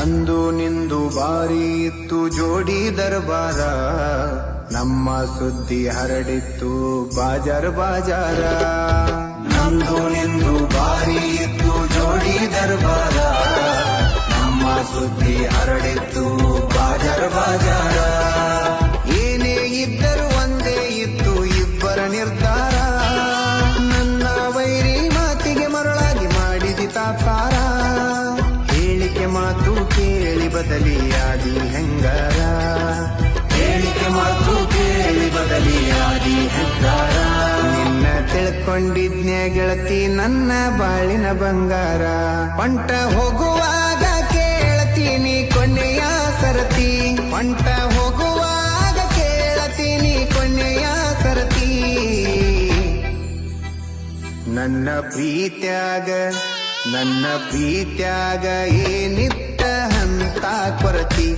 ನಂದು ನಿಂದು ಬಾರಿ ಇತ್ತು ಜೋಡಿ ದರ್ಬಾರ, ನಮ್ಮ ಸುದ್ದಿ ಹರಡಿತ್ತು ಬಾಜಾರ್ ಬಾಜಾರ. ನಂದು ನಿಂದು ಬಾರಿ ಇತ್ತು ಜೋಡಿ ದರ್ಬಾರ, ನಮ್ಮ ಸುದ್ದಿ ಹರಡಿತ್ತು ಬಾಜಾರ್ ಬಾಜಾರ. ಏನೇ ಇದ್ದರು ಒಂದೇ ಇತ್ತು ಇಬ್ಬರ ನಿರ್ಧಾರ, ನನ್ನ ವೈರಿ ಮಾತಿಗೆ ಮರಳಾಗಿ ಮಾಡಿದಿ ತಾತ್ಸಾರ. ಹೇಳಿಕೆ ಮಾತು ಕೇಳಿ ಬದಲಿಯಾದಿ ಹೆಂಗಾರ, ಹೇಳಿಕೆ ಮಾತು ಕೇಳಿ ಬದಲಿಯಾದಿ ಹೆಂಗಾರ. ನಿನ್ನ ತಿಳ್ಕೊಂಡಿದ್ನ್ಯ ಗೆಳತಿ ನನ್ನ ಬಾಳಿನ ಬಂಗಾರ, ಹೊಂಟ ಹೋಗುವಾಗ ಕೇಳತೀನಿ ಕೊನೆಯ ಸರತಿ, ಹೊಂಟ ಹೋಗುವಾಗ ಕೇಳತೀನಿ ಕೊನೆಯ ಸರತಿ. ನನ್ನ ಪ್ರೀತ್ಯಾಗ ಏನಿತ್ತ ಹಂತ ಕೊರತಿ.